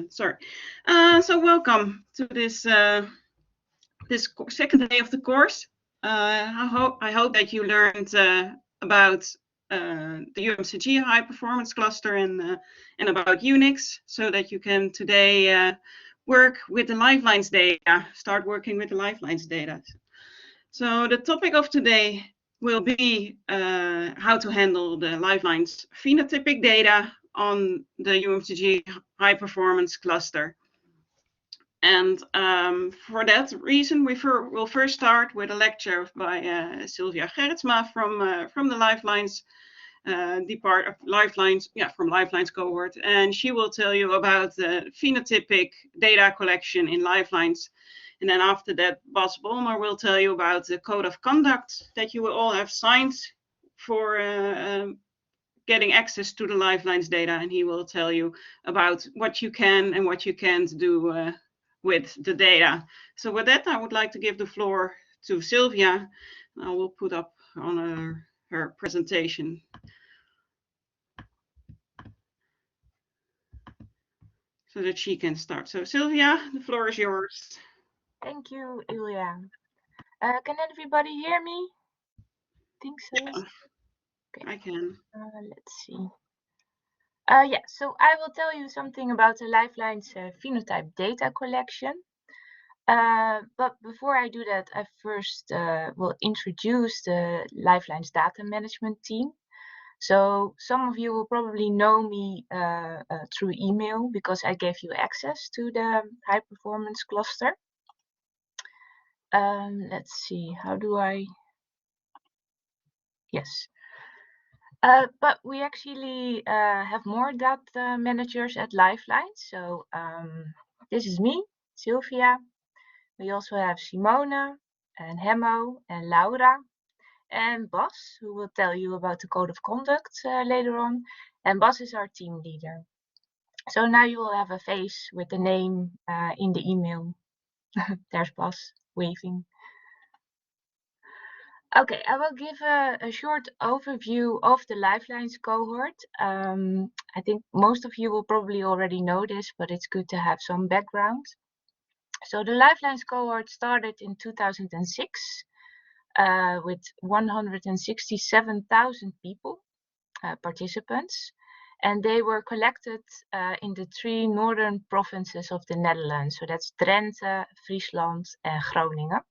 Sorry. So welcome to this this second day of the course. I hope that you learned about the UMCG high performance cluster and about Unix, so that you can today work with the Lifelines data. Start working with the Lifelines data. So the topic of today will be how to handle the Lifelines phenotypic data on the UMCG high performance cluster. And for that reason, we'll first start with a lecture by Sylvia Gerritsma from the Lifelines from Lifelines cohort, and she will tell you about the phenotypic data collection in Lifelines. And then after that, Bas Bolmer will tell you about the code of conduct that you will all have signed for getting access to the Lifelines data, and he will tell you about what you can and what you can't do with the data. So with that, I would like to give the floor to Sylvia. I will put up on her presentation. So that she can start. So Sylvia, the floor is yours. Thank you, Ilya. Can everybody hear me? I think so. Yeah, okay. I can. Let's see. Yeah, so I will tell you something about the Lifelines phenotype data collection. But before I do that, I first will introduce the Lifelines data management team. So some of you will probably know me through email because I gave you access to the high performance cluster. Let's see, how do I? Yes. But we actually have more data managers at Lifeline. So this is me, Sylvia. We also have Simone and Hemmo and Laura and Bas, who will tell you about the code of conduct later on. And Bas is our team leader. So now you will have a face with the name in the email. There's Bas waving. Okay, I will give a short overview of the Lifelines cohort. I think most of you will probably already know this, but it's good to have some background. So the Lifelines cohort started in 2006 with 167,000 people, participants, and they were collected in the 3 northern provinces of the Netherlands. So that's Drenthe, Friesland, and Groningen.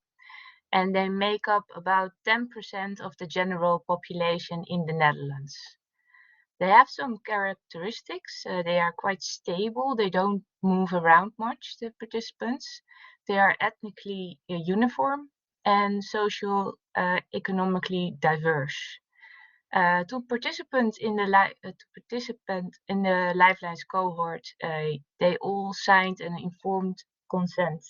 And they make up about 10% of the general population in the Netherlands. They have some characteristics. They are quite stable. They don't move around much, the participants. They are ethnically uniform and economically diverse. To participant in the Lifelines cohort, they all signed an informed consent.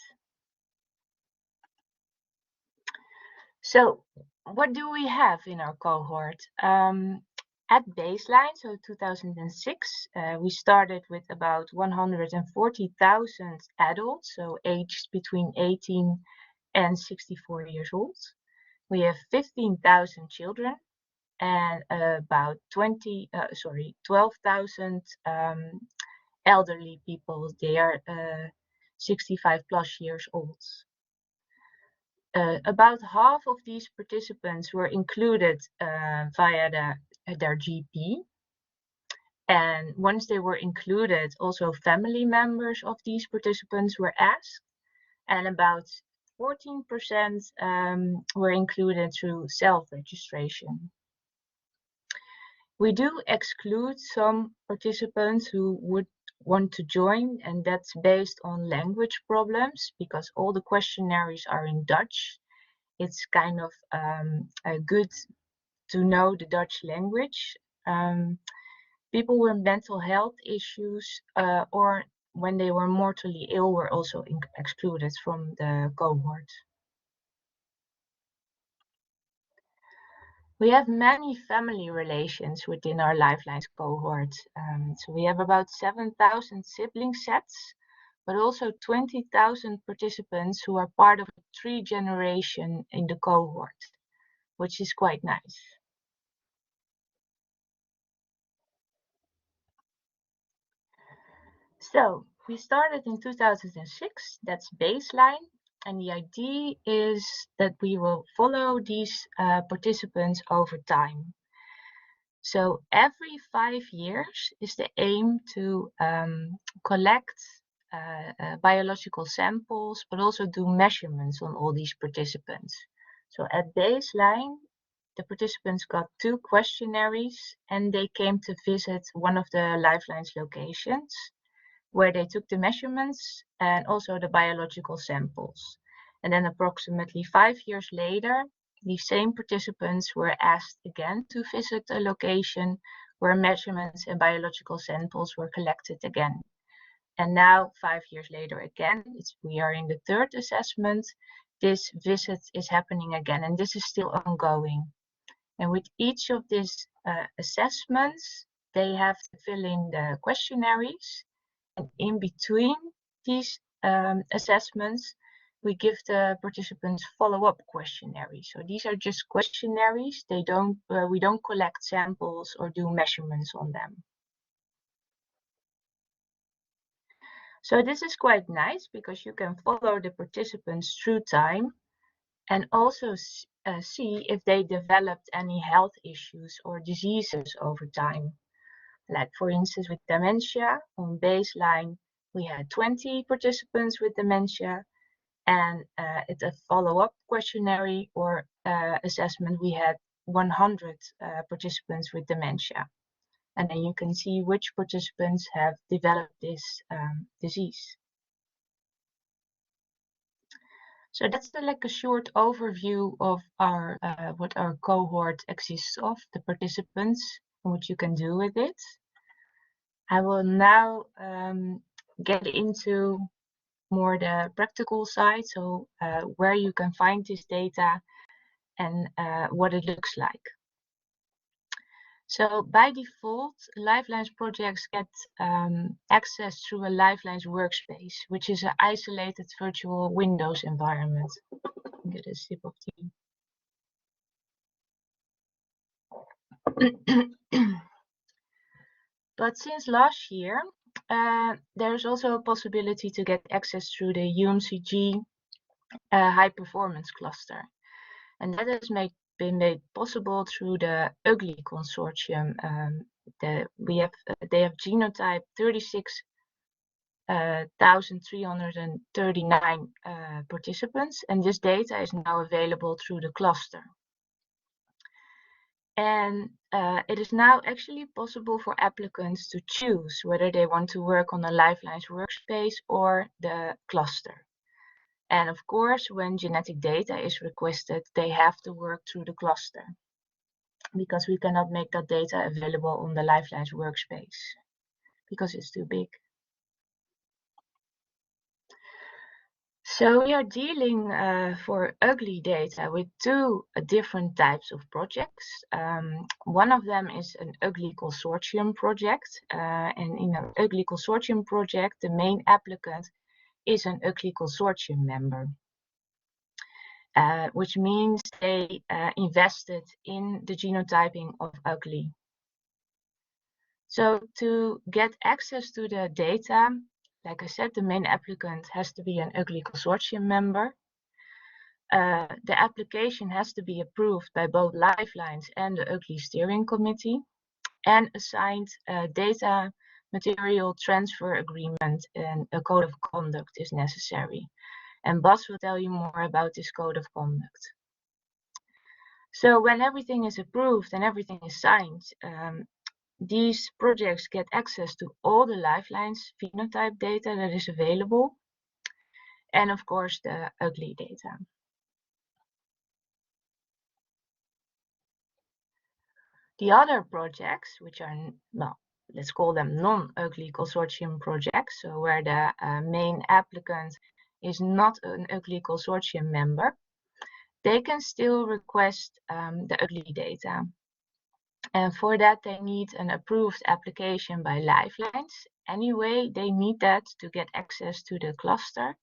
So what do we have in our cohort? At baseline, so 2006, we started with about 140,000 adults, so aged between 18 and 64 years old. We have 15,000 children and about 12,000 elderly people. They are 65 plus years old. About half of these participants were included via their GP. And once they were included, also family members of these participants were asked. And about 14% were included through self-registration. We do exclude some participants who would want to join, and that's based on language problems because all the questionnaires are in Dutch. It's kind of good to know the Dutch language. People with mental health issues or when they were mortally ill were also excluded from the cohort. We have many family relations within our Lifelines cohort. So we have about 7,000 sibling sets, but also 20,000 participants who are part of a 3 generation in the cohort, which is quite nice. So We started in 2006, that's baseline. And the idea is that we will follow these participants over time. So every 5 years is the aim to collect biological samples, but also do measurements on all these participants. So at baseline, the participants got 2 questionnaires and they came to visit one of the Lifelines locations where they took the measurements and also the biological samples. And then approximately 5 years later, the same participants were asked again to visit a location where measurements and biological samples were collected again. And now, 5 years later again, we are in the 3rd assessment. This visit is happening again, and this is still ongoing. And with each of these assessments, they have to fill in the questionnaires. And in between these assessments, we give the participants follow-up questionnaires. So these are just questionnaires. We don't collect samples or do measurements on them. So this is quite nice because you can follow the participants through time and also see if they developed any health issues or diseases over time. Like for instance, with dementia, on baseline, we had 20 participants with dementia, and at a follow-up questionnaire or assessment, we had 100 participants with dementia. And then you can see which participants have developed this disease. So that's like a short overview of our what our cohort consists of, the participants, and what you can do with it. I will now get into more the practical side, so where you can find this data and what it looks like. So by default, Lifelines projects get access through a Lifelines workspace, which is an isolated virtual Windows environment. Get a sip of tea. But since last year, there's also a possibility to get access through the UMCG high performance cluster. And that has been made possible through the UGLY consortium. They have genotype 36,339 participants, and this data is now available through the cluster. And it is now actually possible for applicants to choose whether they want to work on the Lifelines workspace or the cluster. And of course, when genetic data is requested, they have to work through the cluster because we cannot make that data available on the Lifelines workspace because it's too big. So we are dealing for UGLY data with 2 different types of projects. One of them is an UGLY consortium project. And in an UGLY consortium project, the main applicant is an UGLY consortium member, which means they invested in the genotyping of UGLY. So to get access to the data, like I said, the main applicant has to be an UGLY consortium member. The application has to be approved by both Lifelines and the UGLY steering committee, and a signed data material transfer agreement and a code of conduct is necessary. And Bas will tell you more about this code of conduct. So when everything is approved and everything is signed, these projects get access to all the Lifelines phenotype data that is available, and of course the UGLY data. The other projects, which are, well, let's call them non-UGLY consortium projects, so where the main applicant is not an UGLY consortium member, they can still request the UGLY data. And for that, they need an approved application by Lifelines. Anyway, they need that to get access to the cluster.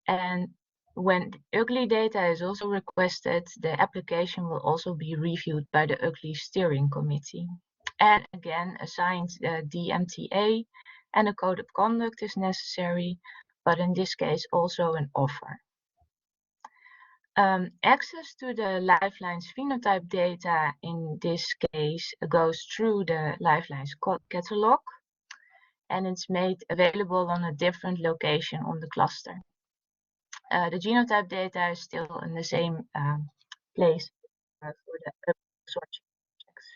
And when UGLY data is also requested, the application will also be reviewed by the UGLY steering committee. And again, a signed DMTA and a code of conduct is necessary, but in this case also an offer. Access to the Lifelines phenotype data in this case goes through the Lifelines catalog, and it's made available on a different location on the cluster. The genotype data is still in the same place for the sorting projects.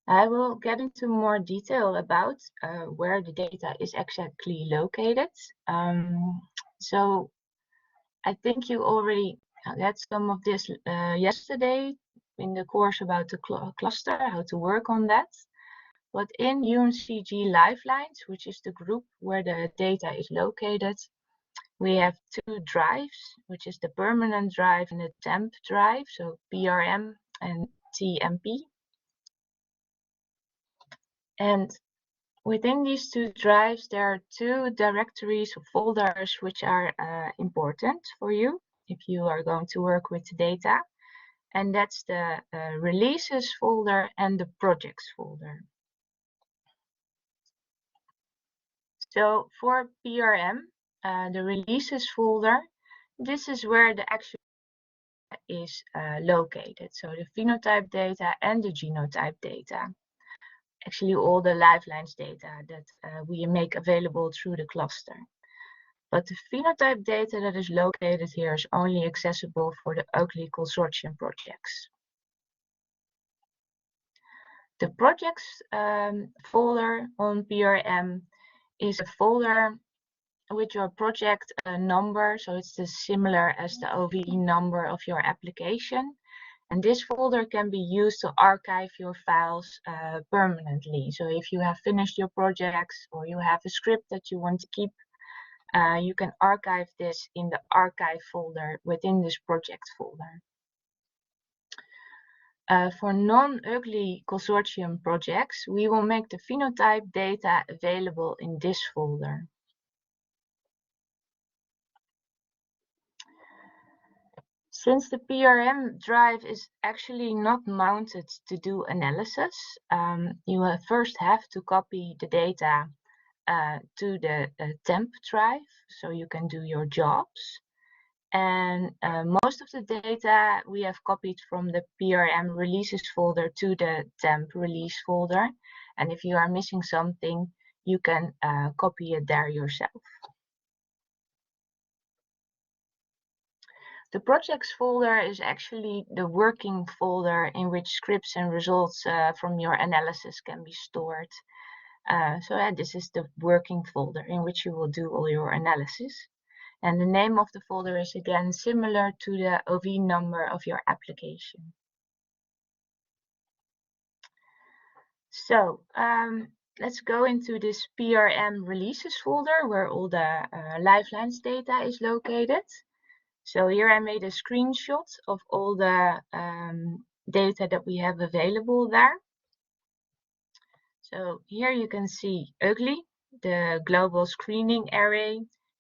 I will get into more detail about where the data is exactly located. So I think you already had some of this yesterday in the course about the cluster, how to work on that. But in UMCG Lifelines, which is the group where the data is located, we have two drives, which is the permanent drive and the temp drive, so PRM and TMP. And within these two drives, there are two directories or folders which are important for you if you are going to work with the data. And that's the releases folder and the projects folder. So for PRM, the releases folder, this is where the actual is located. So the phenotype data and the genotype data. Actually, all the Lifelines data that we make available through the cluster. But the phenotype data that is located here is only accessible for the Oakley Consortium projects. The projects folder on PRM is a folder with your project number, so it's similar as the OVE number of your application. And this folder can be used to archive your files permanently. So if you have finished your projects or you have a script that you want to keep, you can archive this in the archive folder within this project folder. For non-Oakley Consortium projects, we will make the phenotype data available in this folder. Since the PRM drive is actually not mounted to do analysis, you will first have to copy the data to the temp drive so you can do your jobs. And most of the data we have copied from the PRM releases folder to the temp release folder. And if you are missing something, you can copy it there yourself. The projects folder is actually the working folder in which scripts and results from your analysis can be stored. So this is the working folder in which you will do all your analysis. And the name of the folder is again similar to the OV number of your application. So let's go into this PRM releases folder where all the Lifelines data is located. So here I made a screenshot of all the data that we have available there. So here you can see Oakley, the global screening array,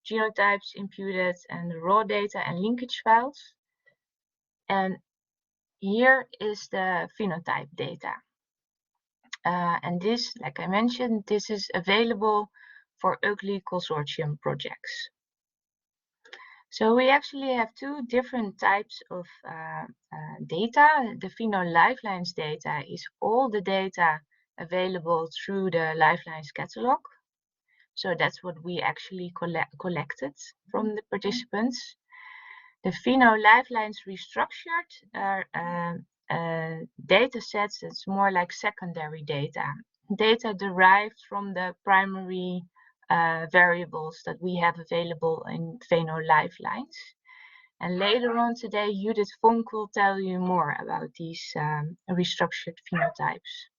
genotypes imputed, and the raw data and linkage files. And here is the phenotype data. And this, like I mentioned, this is available for Oakley Consortium projects. So we actually have two different types of data. The Pheno Lifelines data is all the data available through the Lifelines catalog. So that's what we actually collected from the participants. The Pheno Lifelines restructured are data sets that's more like secondary data. Data derived from the primary variables that we have available in Pheno Lifelines. And later on today, Judith Vonk will tell you more about these restructured phenotypes.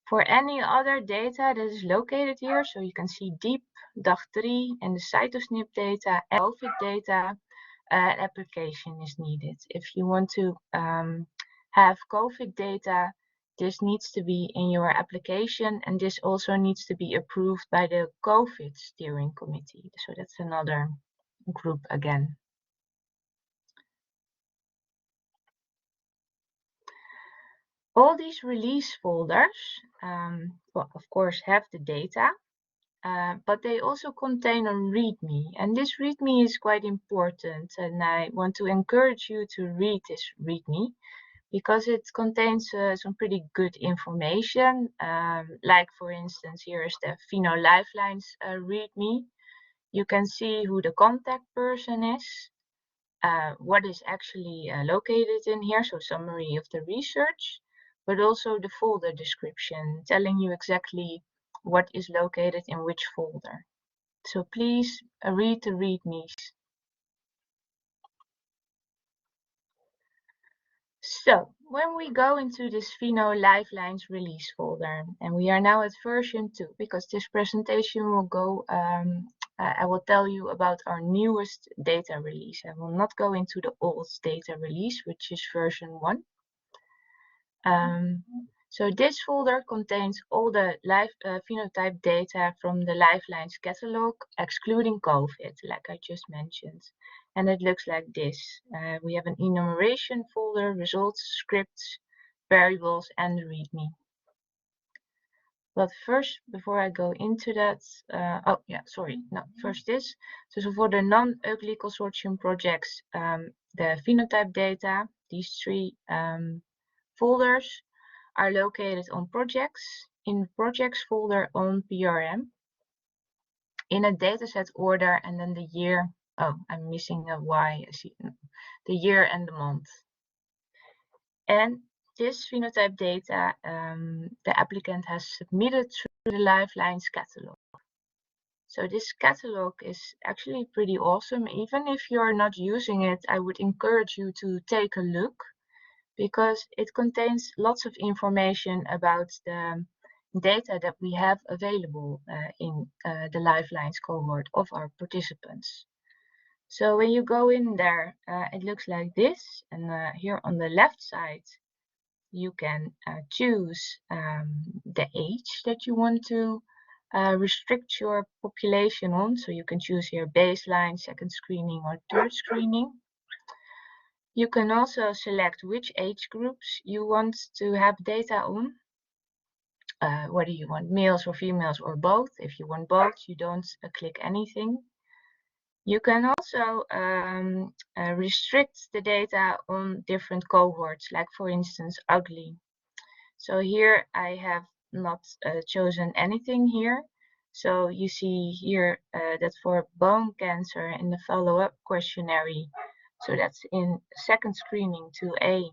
For any other data that is located here, so you can see deep, DAG3, and the cytosnip data and COVID data, application is needed. If you want to have COVID data, this needs to be in your application, and this also needs to be approved by the COVID steering committee. So that's another group again. All these release folders, well, of course, have the data, but they also contain a README, and this README is quite important, and I want to encourage you to read this README because it contains some pretty good information, like for instance, here is the Pheno Lifelines README. You can see who the contact person is, what is actually located in here, so summary of the research, but also the folder description, telling you exactly what is located in which folder. So please read the READMEs. So when we go into this Pheno Lifelines release folder, and we are now at version 2, because this presentation will go, I will tell you about our newest data release. I will not go into the old data release, which is version 1. So this folder contains all the phenotype data from the Lifelines catalog, excluding COVID, like I just mentioned. And it looks like this. We have an enumeration folder, results, scripts, variables, and the README. But first, before I go into that, first this. So for the non-ugly consortium projects, the phenotype data, these 3 folders, are located on projects, in the projects folder on PRM, in a dataset order, and then the year. Oh, I'm missing a Y. I see the year and the month. And this phenotype data, the applicant has submitted through the Lifelines catalog. So this catalog is actually pretty awesome. Even if you're not using it, I would encourage you to take a look, because it contains lots of information about the data that we have available in the Lifelines cohort of our participants. So when you go in there, it looks like this, and here on the left side, you can choose the age that you want to restrict your population on. So you can choose here baseline, second screening, or third screening. You can also select which age groups you want to have data on, whether you want males or females or both. If you want both, you don't click anything. You can also restrict the data on different cohorts, like for instance, ugly. So here I have not chosen anything here. So you see here that for bone cancer in the follow-up questionnaire, so that's in second screening 2A,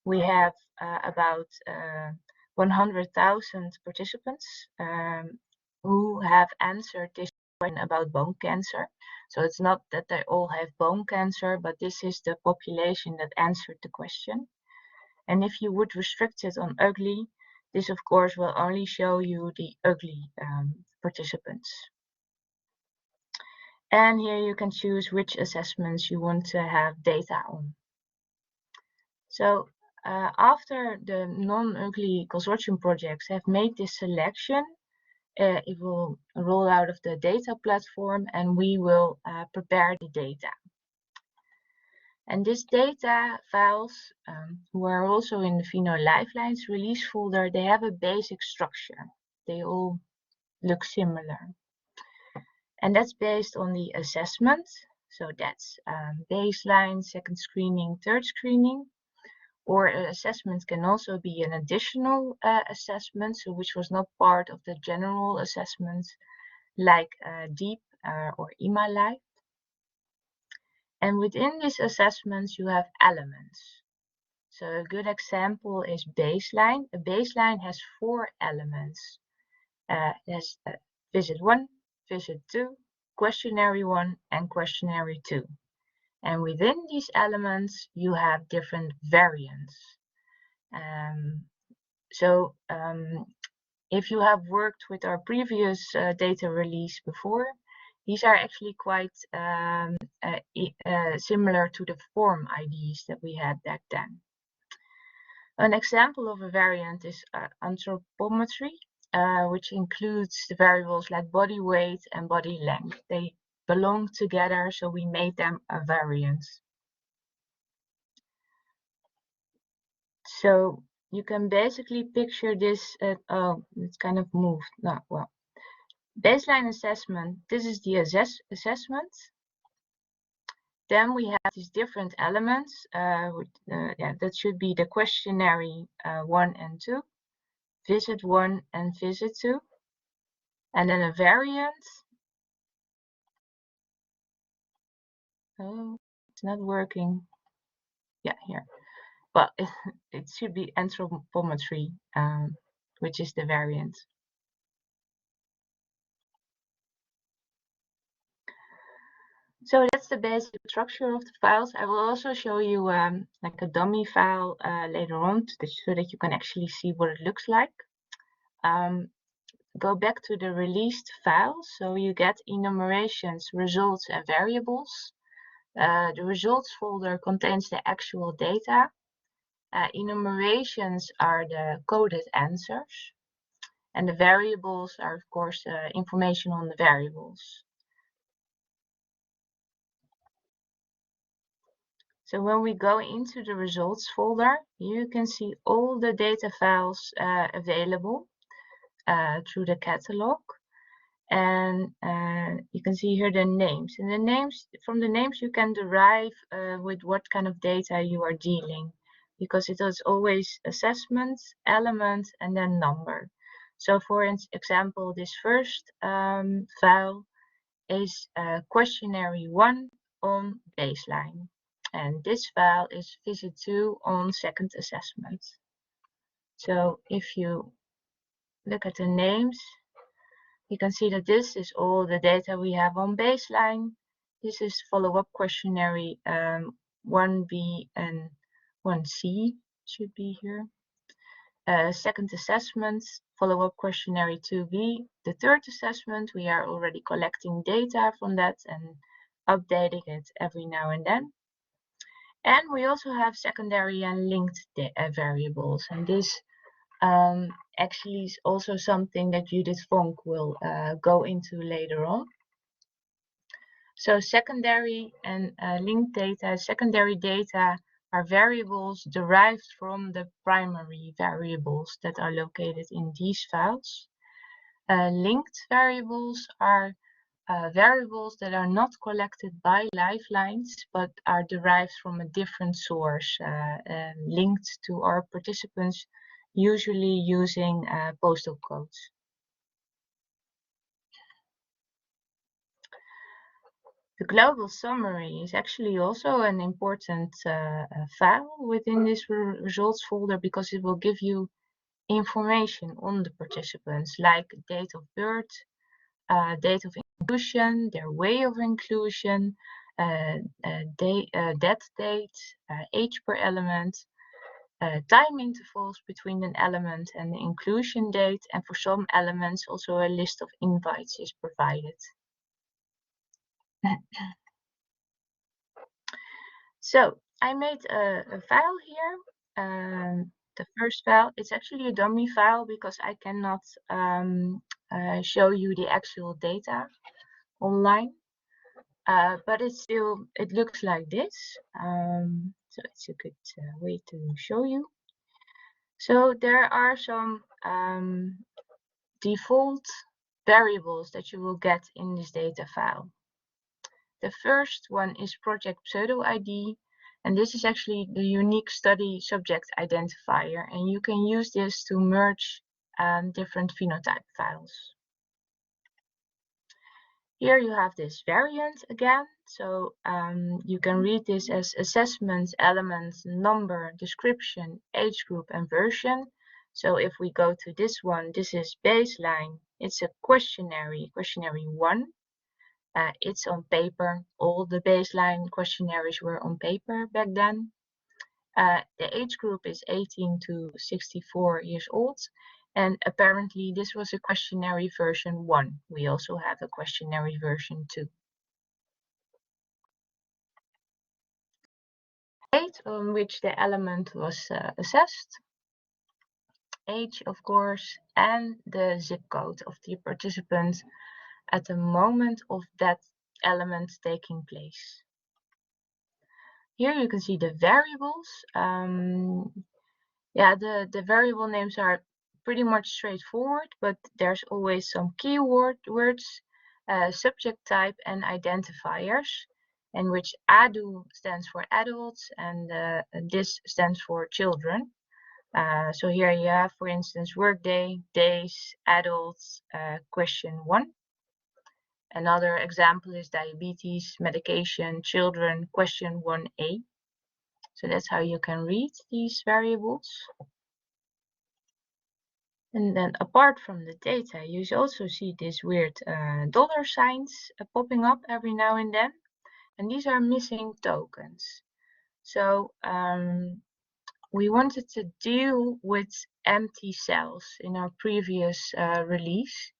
we have about 100,000 participants who have answered this question about bone cancer. So it's not that they all have bone cancer, but this is the population that answered the question. And if you would restrict it on ugly, this of course will only show you the ugly participants. And here you can choose which assessments you want to have data on. So after the non-ugly consortium projects have made this selection, it will roll out of the data platform, and we will prepare the data. And this data files, who are also in the Pheno Lifelines release folder, they have a basic structure. They all look similar. And that's based on the assessment. So that's baseline, second screening, third screening. Or an assessment can also be an additional assessment, so which was not part of the general assessment, like DEEP or IMA-Life. And within these assessments, you have elements. So a good example is baseline. A baseline has 4 elements. It has visit 1, visit 2, questionnaire 1, and questionnaire 2. And within these elements, you have different variants. If you have worked with our previous data release before, these are actually quite similar to the form IDs that we had back then. An example of a variant is anthropometry, which includes the variables like body weight and body length. They belong together, so we made them a variant. So you can basically picture this at, oh, it's kind of moved. No, well, baseline assessment, this is the assessment. Then we have these different elements. Yeah, that should be the questionnaire 1 and 2, visit 1 and visit 2, and then a variant. Oh, it's not working. Yeah, here. Well, it should be anthropometry, which is the variant. So that's the basic structure of the files. I will also show you like a dummy file later on so that you can actually see what it looks like. Go back to the released file. So you get enumerations, results, and variables. The results folder contains the actual data. Enumerations are the coded answers. And the variables are, of course, information on the variables. So when we go into the results folder, you can see all the data files available through the catalog. And you can see here the names. And the names, from the names you can derive with what kind of data you are dealing, because it is always assessment, element, and then number. So for example, this first file is questionnaire 1 on baseline. And this file is visit 2 on second assessment. So if you look at the names, you can see that this is all the data we have on baseline. This is follow-up questionnaire 1B and 1C should be here. Second assessment, follow-up questionnaire 2B. The third assessment, we are already collecting data from that and updating it every now and then. And we also have secondary and linked variables. And this actually is also something that Judith Vonk will go into later on. So secondary and linked data, secondary data are variables derived from the primary variables that are located in these files. Linked variables are variables that are not collected by Lifelines, but are derived from a different source, linked to our participants, usually using postal codes. The global summary is actually also an important file within this results folder, because it will give you information on the participants, like date of birth, date of inclusion, their way of inclusion, death date, age per element, time intervals between an element and the inclusion date, and for some elements also a list of invites is provided. So I made a file here. The first file, it's actually a dummy file because I cannot show you the actual data online, but it looks like this. So it's a good way to show you. So there are some default variables that you will get in this data file. The first one is project pseudo ID, and this is actually the unique study subject identifier, and you can use this to merge different phenotype files. Here you have this variant again, so you can read this as assessment, element, number, description, age group, and version. So if we go to this one, this is baseline. It's a questionnaire 1. It's on paper. All the baseline questionnaires were on paper back then. The age group is 18 to 64 years old. And apparently this was a questionnaire version 1. We also have a questionnaire version 2. Date on which the element was assessed. Age, of course, and the zip code of the participant at the moment of that element taking place. Here you can see the variables. Yeah, the variable names are pretty much straightforward, but there's always some words, subject type, and identifiers, in which ADU stands for adults and this stands for children. So here you have, for instance, workday, days, adults, question 1. Another example is diabetes, medication, children, question 1a. So that's how you can read these variables. And then apart from the data, you also see these weird dollar signs popping up every now and then. And these are missing tokens. So we wanted to deal with empty cells in our previous release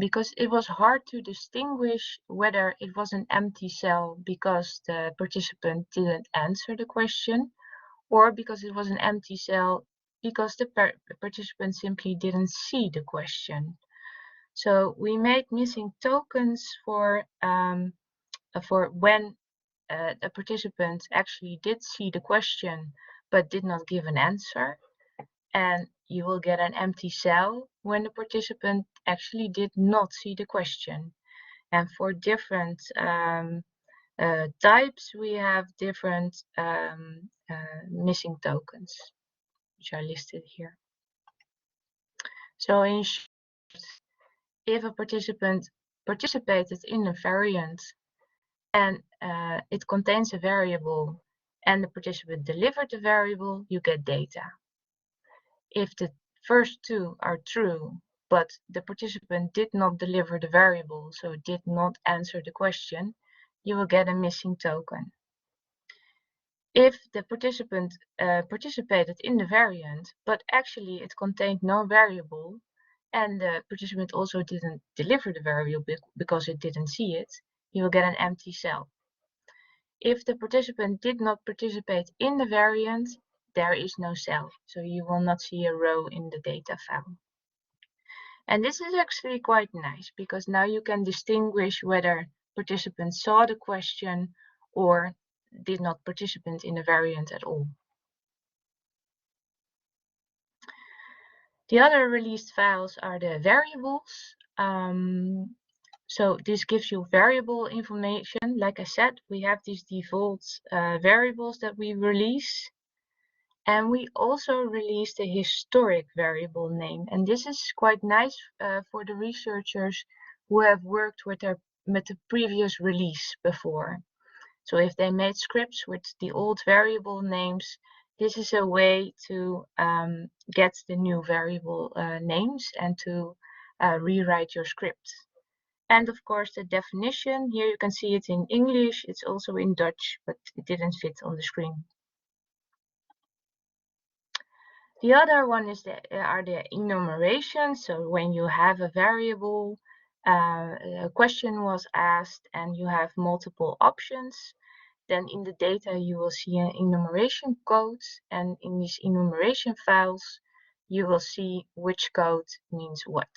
because it was hard to distinguish whether it was an empty cell because the participant didn't answer the question, or because it was an empty cell because the participant simply didn't see the question. So we made missing tokens for when the participant actually did see the question but did not give an answer, and you will get an empty cell when the participant actually did not see the question. And for different types, we have different missing tokens, which are listed here. So in short, if a participant participated in a variant and it contains a variable and the participant delivered the variable, you get data. If the first two are true, but the participant did not deliver the variable, so did not answer the question, you will get a missing token. If the participant participated in the variant, but actually it contained no variable, and the participant also didn't deliver the variable because it didn't see it, you will get an empty cell. If the participant did not participate in the variant, there is no cell, so you will not see a row in the data file. And this is actually quite nice because now you can distinguish whether participants saw the question or did not participate in the variant at all. The other released files are the variables. So this gives you variable information. Like I said, we have these default variables that we release. And we also released a historic variable name. And this is quite nice for the researchers who have worked with the previous release before. So if they made scripts with the old variable names, this is a way to get the new variable names and to rewrite your script. And of course, the definition, here you can see it in English. It's also in Dutch, but it didn't fit on the screen. The other one is are the enumerations. So when you have a variable, a question was asked and you have multiple options, then in the data you will see an enumeration code, and in these enumeration files you will see which code means what.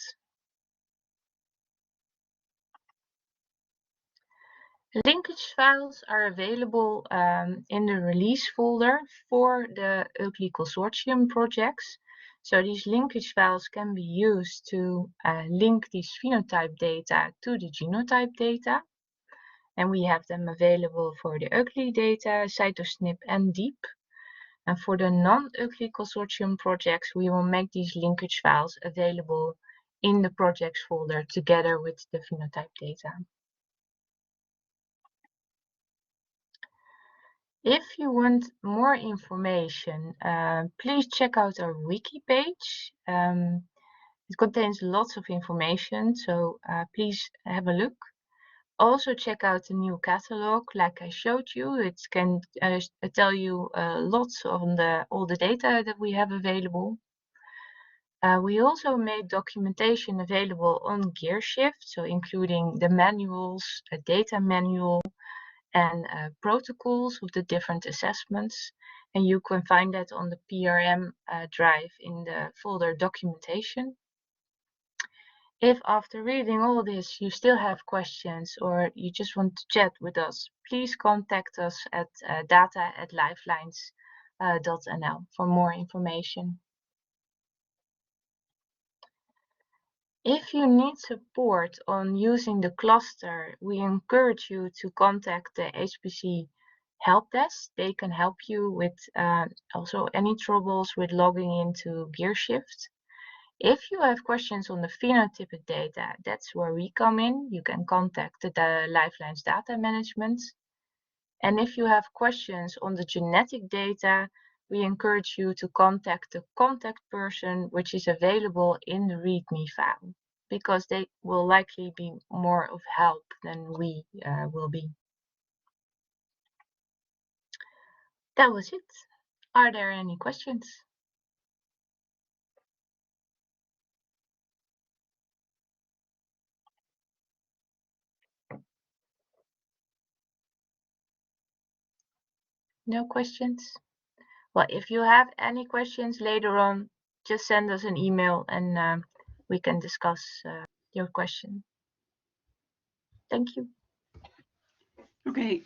Linkage files are available in the release folder for the UCLI consortium projects. So these linkage files can be used to link these phenotype data to the genotype data. And we have them available for the UCLI data, CytoSNP, and DEEP. And for the non-UCLI consortium projects, we will make these linkage files available in the projects folder together with the phenotype data. If you want more information, please check out our wiki page. It contains lots of information, so please have a look. Also check out the new catalog, like I showed you. It can tell you lots on all the data that we have available. We also made documentation available on Gearshift, so including the manuals, a data manual, and protocols of the different assessments, and you can find that on the PRM drive in the folder documentation. If after reading all this you still have questions or you just want to chat with us, please contact us at data@lifelines for more information. If you need support on using the cluster, we encourage you to contact the HPC help desk. They can help you with also any troubles with logging into Gearshift. If you have questions on the phenotypic data, that's where we come in. You can contact the Lifelines data management. And if you have questions on the genetic data, we encourage you to contact the contact person, which is available in the Readme file, because they will likely be more of help than we will be. That was it. Are there any questions? No questions? Well, if you have any questions later on, just send us an email and we can discuss your question. Thank you. Okay,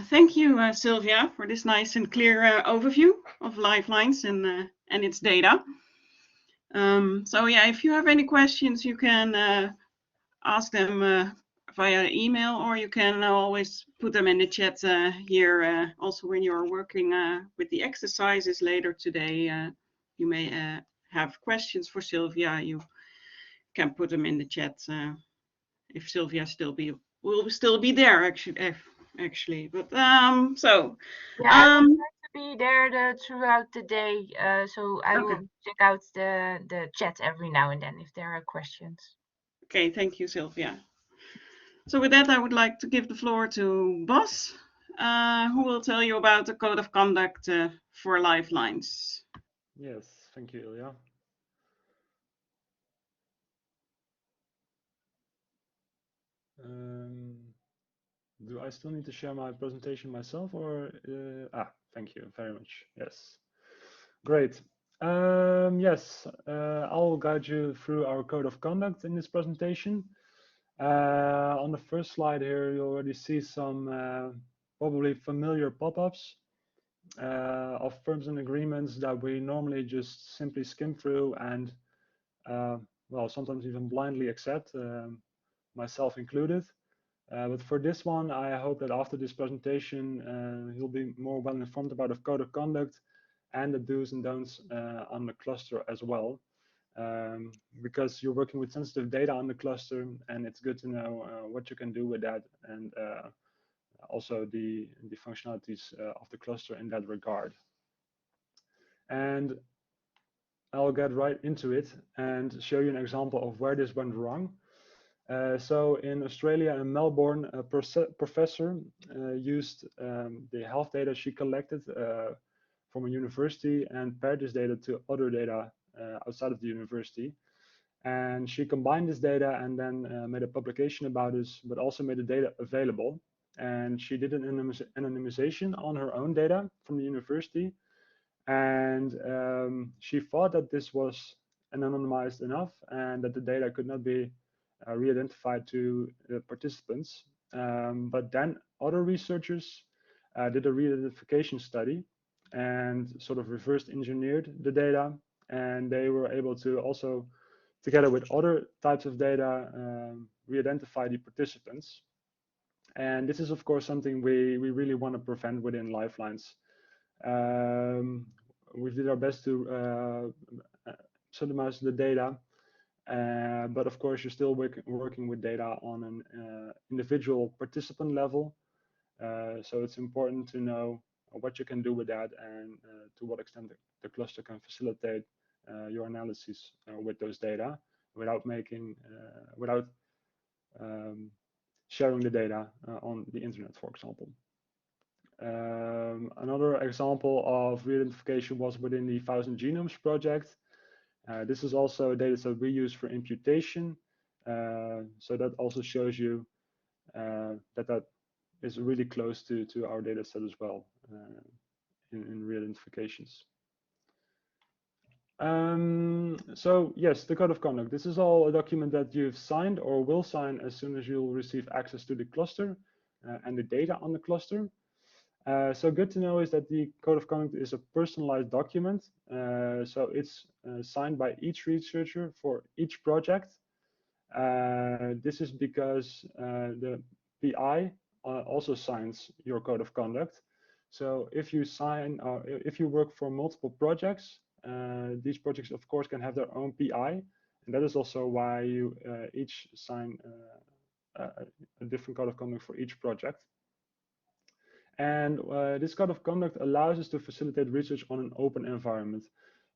thank you, Sylvia, for this nice and clear overview of Lifelines and its data. So yeah, if you have any questions, you can ask them via email, or you can always put them in the chat here. Also, when you're working with the exercises later today, you may have questions for Sylvia. You can put them in the chat if Sylvia will still be there actually. But so yeah, I will try to be there throughout the day. So I will check out the chat every now and then if there are questions. Okay, thank you, Sylvia. So with that, I would like to give the floor to Bas, who will tell you about the code of conduct for Lifelines. Yes, thank you, Ilya. Do I still need to share my presentation myself, or thank you very much. Yes, great. Yes, I'll guide you through our code of conduct in this presentation. On the first slide here, you already see some probably familiar pop-ups of terms and agreements that we normally just simply skim through and, well, sometimes even blindly accept, myself included. But for this one, I hope that after this presentation, you'll be more well informed about the code of conduct and the do's and don'ts on the cluster as well. Because you're working with sensitive data on the cluster, and it's good to know what you can do with that, and also the functionalities of the cluster in that regard. And I'll get right into it and show you an example of where this went wrong. So in Australia, in Melbourne, a professor used the health data she collected from a university and paired this data to other data outside of the university. And she combined this data and then made a publication about this, but also made the data available. And she did an anonymization on her own data from the university. And she thought that this was anonymized enough and that the data could not be re-identified to the participants. But then other researchers did a re-identification study and sort of reverse engineered the data. And they were able to also, together with other types of data, re-identify the participants. And this is, of course, something we really want to prevent within Lifelines. We did our best to pseudonymize the data, but of course, you're still working with data on an individual participant level. So it's important to know what you can do with that and to what extent the cluster can facilitate your analysis with those data without sharing the data on the internet, for example. Another example of re-identification was within the 1000 Genomes project. This is also a data set we use for imputation. So that also shows you that is really close to our data set as well in re-identifications. So yes, the code of conduct. This is all a document that you've signed or will sign as soon as you'll receive access to the cluster and the data on the cluster. So good to know is that the code of conduct is a personalized document. So it's signed by each researcher for each project. This is because the PI also signs your code of conduct. So if you if you work for multiple projects, these projects of course can have their own PI, and that is also why you each sign a different code of conduct for each project. And this code of conduct allows us to facilitate research on an open environment.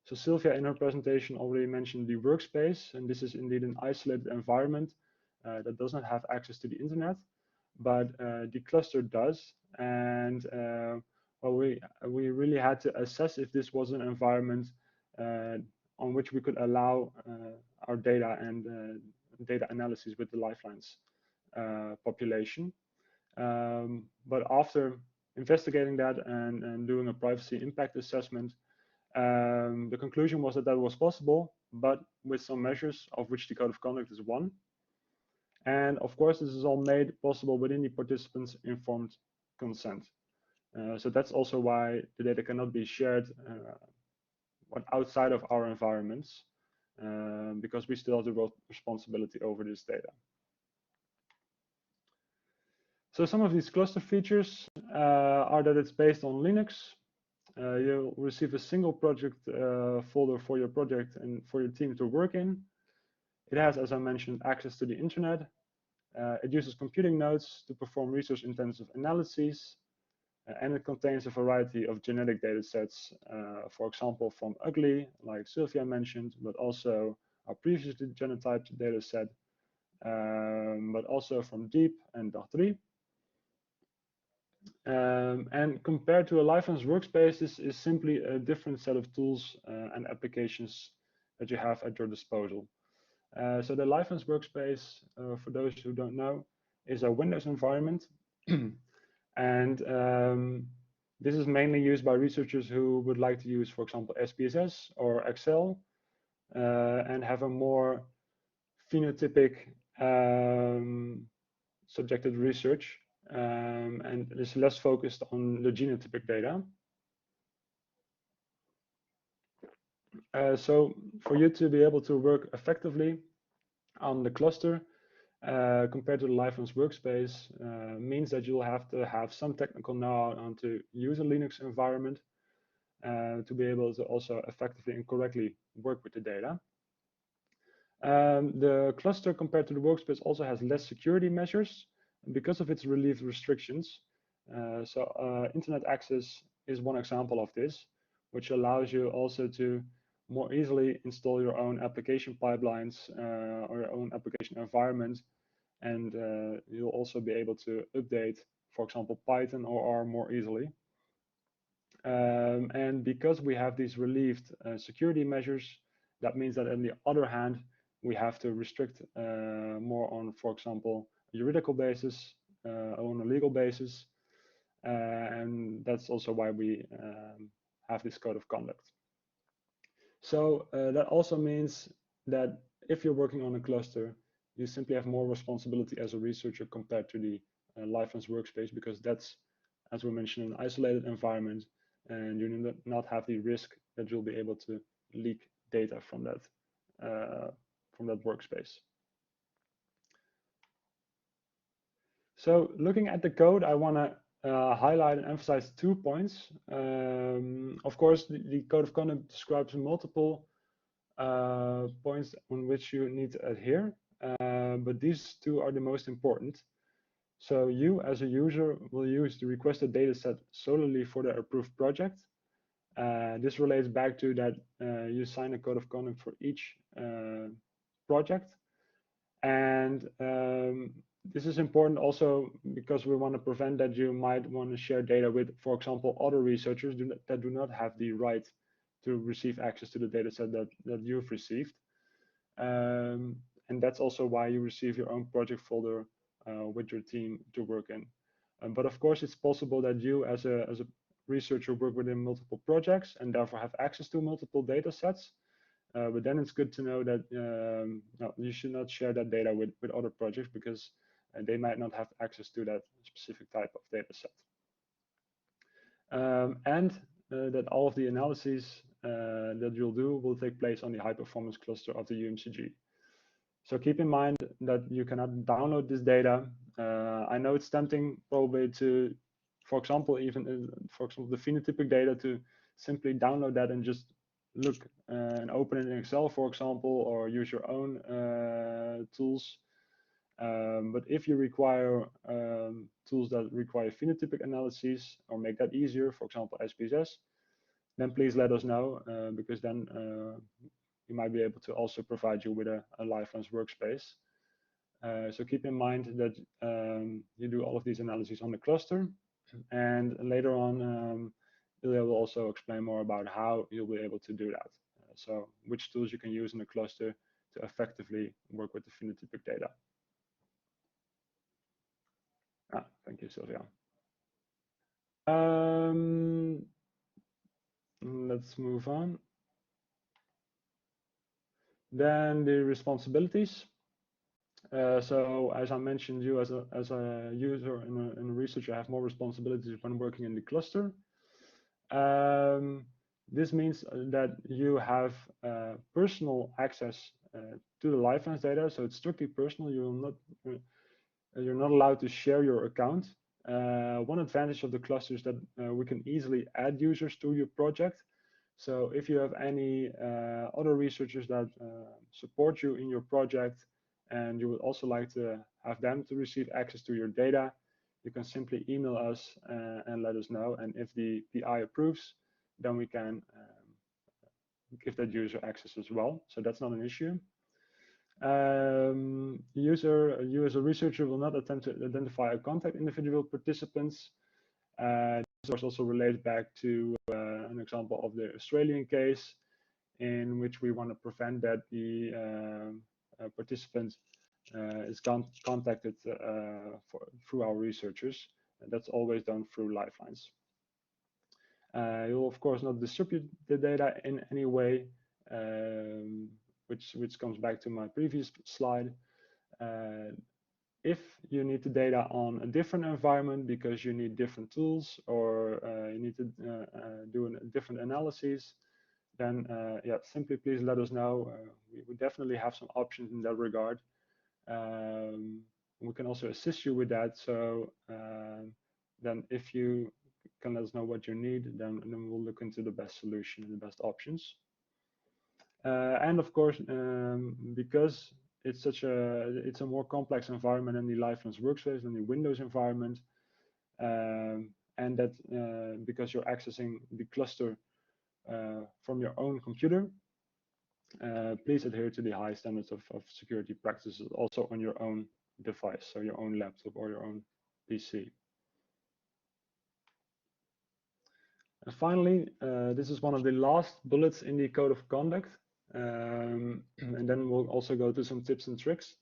So Sylvia in her presentation already mentioned the workspace, and this is indeed an isolated environment that does not have access to the internet, but the cluster does. And well, we really had to assess if this was an environment on which we could allow our data and data analysis with the Lifelines population. But after investigating that and doing a privacy impact assessment, the conclusion was that that was possible, but with some measures, of which the code of conduct is one. And of course, this is all made possible within the participants' informed consent. So that's also why the data cannot be shared outside of our environments, because we still have the responsibility over this data. So some of these cluster features are that it's based on Linux. You'll receive a single project folder for your project and for your team to work in. It has, as I mentioned, access to the internet. It uses computing nodes to perform resource-intensive analyses, and it contains a variety of genetic data sets, for example, from ugly, like Sylvia mentioned, but also our previously genotyped data set, but also from deep and DAG3. And compared to a Lifelines workspace, this is simply a different set of tools and applications that you have at your disposal. So the Lifelines workspace, for those who don't know, is a Windows environment. And this is mainly used by researchers who would like to use, for example, SPSS or Excel, and have a more phenotypic subjected research, and is less focused on the genotypic data. So for you to be able to work effectively on the cluster compared to the Lifelines workspace means that you'll have to have some technical know-how on to use a Linux environment to be able to also effectively and correctly work with the data. The cluster compared to the workspace also has less security measures because of its relieved restrictions. So internet access is one example of this, which allows you also to more easily install your own application pipelines or your own application environment. And you'll also be able to update, for example, Python or R more easily. And because we have these relieved security measures, that means that on the other hand, we have to restrict more on, for example, a juridical basis, on a legal basis. And that's also why we have this code of conduct. So that also means that if you're working on a cluster, you simply have more responsibility as a researcher compared to the Lifelines workspace, because that's, as we mentioned, an isolated environment, and you do not have the risk that you'll be able to leak data from that workspace. So looking at the code, I want to highlight and emphasize 2 points. Of course, the code of conduct describes multiple points on which you need to adhere, but these 2 are the most important. So you, as a user, will use the requested dataset solely for the approved project. This relates back to that you sign a code of conduct for each project. And this is important also because we want to prevent that you might want to share data with, for example, other researchers that do not have the right to receive access to the dataset that you've received. And that's also why you receive your own project folder with your team to work in. But of course, it's possible that you as a researcher work within multiple projects and therefore have access to multiple data sets. But then it's good to know that no, you should not share that data with other projects, because they might not have access to that specific type of data set. and that all of the analyses that you'll do will take place on the high performance cluster of the UMCG. So keep in mind that you cannot download this data. I know it's tempting probably to, for example, even for example, the phenotypic data, to simply download that and just look and open it in Excel, for example, or use your own tools. But if you require tools that require phenotypic analyses or make that easier, for example, SPSS, then please let us know, because then we might be able to also provide you with a Lifelines workspace. So keep in mind that you do all of these analyses on the cluster, and later on Ilya will also explain more about how you'll be able to do that. So which tools you can use in the cluster to effectively work with the phenotypic data. Thank you, Sylvia. Let's move on. Then the responsibilities. So as I mentioned, you as a user and a researcher have more responsibilities when working in the cluster. This means that you have personal access to the Lifelines data, so it's strictly personal. You're not allowed to share your account. One advantage of the cluster is that we can easily add users to your project. So if you have any other researchers that support you in your project, and you would also like to have them to receive access to your data, you can simply email us and let us know. And if the PI approves, then we can give that user access as well. So that's not an issue. You as a researcher will not attempt to identify or contact individual participants. This also relates back to an example of the Australian case, in which we want to prevent that the participant is contacted through our researchers. And that's always done through Lifelines. You'll of course not distribute the data in any way, which comes back to my previous slide. If you need the data on a different environment because you need different tools, or you need to do a different analysis, then yeah, simply please let us know. We definitely have some options in that regard. We can also assist you with that. So then if you can let us know what you need, then we'll look into the best solution and the best options. And of course, because it's a more complex environment than the Lifelines workspace, than the Windows environment, and that because you're accessing the cluster from your own computer, please adhere to the high standards of security practices also on your own device, so your own laptop or your own PC. And finally, this is one of the last bullets in the code of conduct, and then we'll also go to some tips and tricks.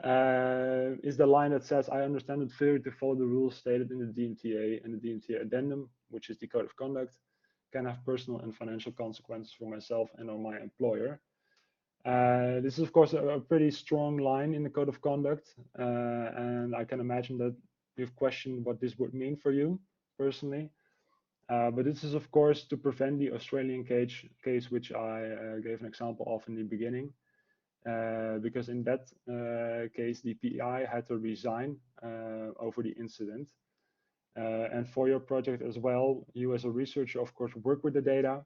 Is the line that says, I understand that failure to follow the rules stated in the DMTA and the DMTA addendum, which is the code of conduct, can have personal and financial consequences for myself and or my employer. This is of course a pretty strong line in the code of conduct, and I can imagine that you've questioned what this would mean for you personally. But this is of course to prevent the Australian case, which I gave an example of in the beginning, because in that case the PI had to resign over the incident. And for your project as well, you as a researcher of course work with the data,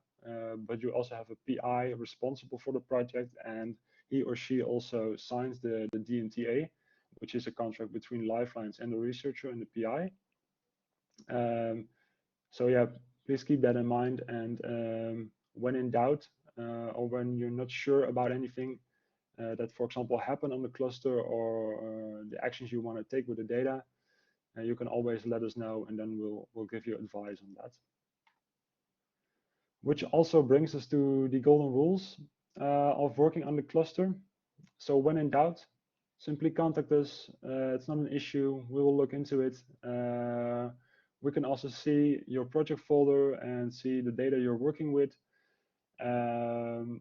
but you also have a PI responsible for the project, and he or she also signs the DMTA, which is a contract between Lifelines and the researcher and the PI. So yeah, please keep that in mind, and when in doubt, or when you're not sure about anything that, for example, happened on the cluster, or the actions you want to take with the data, you can always let us know, and then we'll give you advice on that. Which also brings us to the golden rules of working on the cluster. So when in doubt, simply contact us. It's not an issue. We will look into it. We can also see your project folder and see the data you're working with.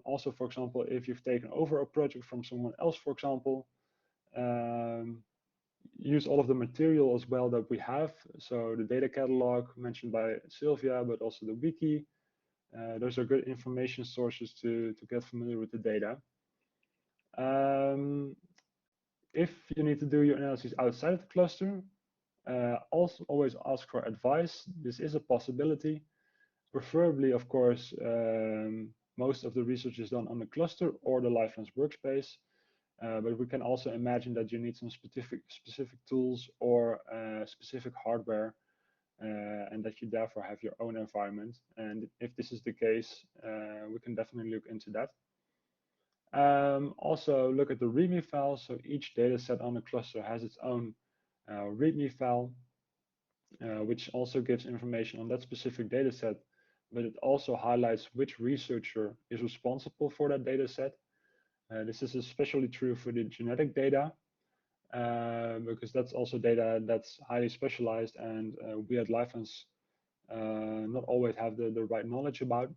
Also, for example, if you've taken over a project from someone else, for example, use all of the material as well that we have. So the data catalog mentioned by Sylvia, but also the wiki. Those are good information sources to get familiar with the data. If you need to do your analysis outside of the cluster, also always ask for advice. This is a possibility. Preferably, of course, most of the research is done on the cluster or the Lifelines workspace. But we can also imagine that you need some specific tools or specific hardware, and that you therefore have your own environment. And if this is the case, we can definitely look into that. Also look at the Readme file. So each data set on the cluster has its own Readme file, which also gives information on that specific data set, but it also highlights which researcher is responsible for that data set. This is especially true for the genetic data, because that's also data that's highly specialized, and we at Lifelines not always have the right knowledge about.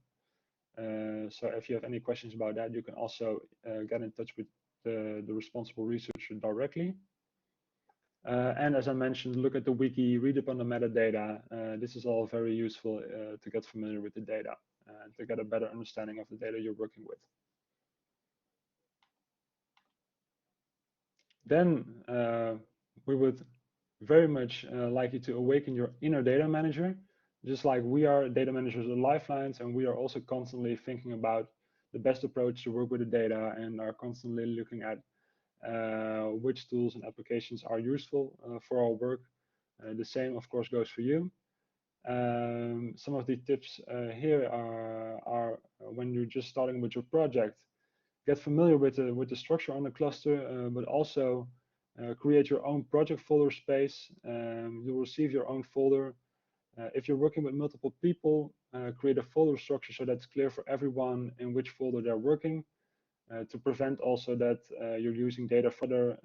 So if you have any questions about that, you can also get in touch with the responsible researcher directly. And as I mentioned, look at the wiki, read up on the metadata. This is all very useful to get familiar with the data and to get a better understanding of the data you're working with. Then we would very much like you to awaken your inner data manager, just like we are data managers at Lifelines, and we are also constantly thinking about the best approach to work with the data and are constantly looking at which tools and applications are useful for our work. The same, of course, goes for you. Some of the tips here are when you're just starting with your project, get familiar with the structure on the cluster, but also create your own project folder space. You'll receive your own folder. If you're working with multiple people, create a folder structure so that's clear for everyone in which folder they're working, to prevent also that you're using data further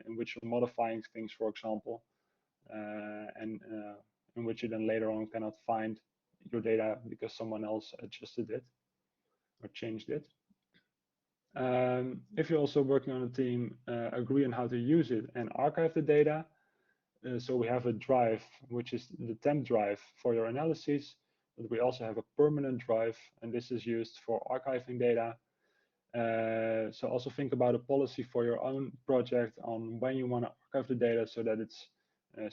in which you're modifying things, for example, and in which you then later on cannot find your data because someone else adjusted it or changed it. If you're also working on a team, agree on how to use it and archive the data. So we have a drive, which is the temp drive for your analysis, but we also have a permanent drive, and this is used for archiving data. So also think about a policy for your own project on when you want to archive the data so that it's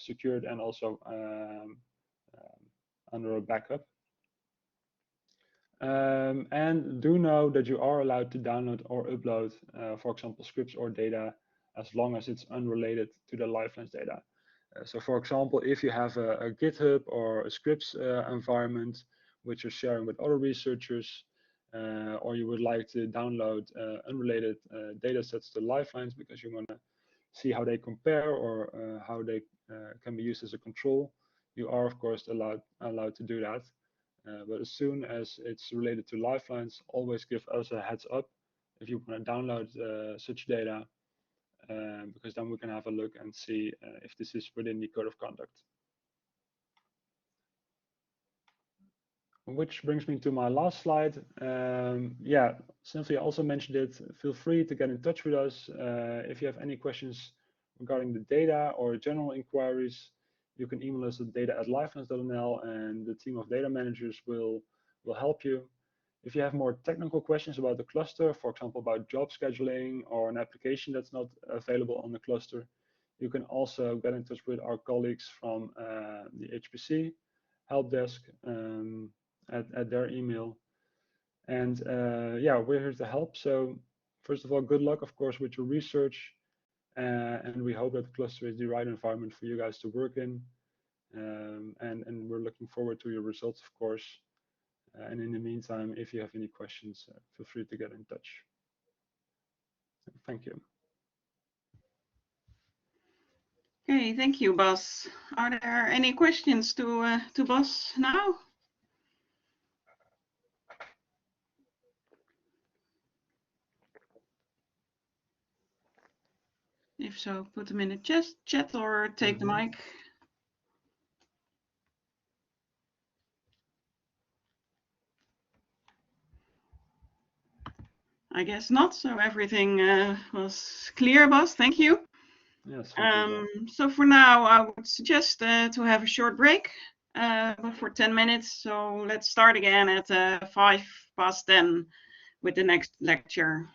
secured and also under a backup. And do know that you are allowed to download or upload, for example, scripts or data, as long as it's unrelated to the Lifelines data. So for example, if you have a GitHub or a scripts environment which you're sharing with other researchers, or you would like to download unrelated data sets to Lifelines because you want to see how they compare or how they can be used as a control, you are of course allowed to do that. But as soon as it's related to Lifelines, always give us a heads up if you want to download such data, because then we can have a look and see if this is within the code of conduct. Which brings me to my last slide. Yeah, Cynthia also mentioned it. Feel free to get in touch with us. If you have any questions regarding the data or general inquiries, you can email us at data@lifelines.nl, and the team of data managers will help you. If you have more technical questions about the cluster, for example, about job scheduling or an application that's not available on the cluster, you can also get in touch with our colleagues from the HPC help desk at their email. And yeah, we're here to help. So first of all, good luck, of course, with your research. And we hope that the cluster is the right environment for you guys to work in. And we're looking forward to your results, of course. And in the meantime, if you have any questions, feel free to get in touch. Thank you. Okay, thank you, Bas. Are there any questions to Bas now? If so, put them in the chat or take the mic. I guess not, so everything was clear, Bas. Thank you. Yes, thank you. So for now, I would suggest to have a short break for 10 minutes. So let's start again at 10:05 with the next lecture.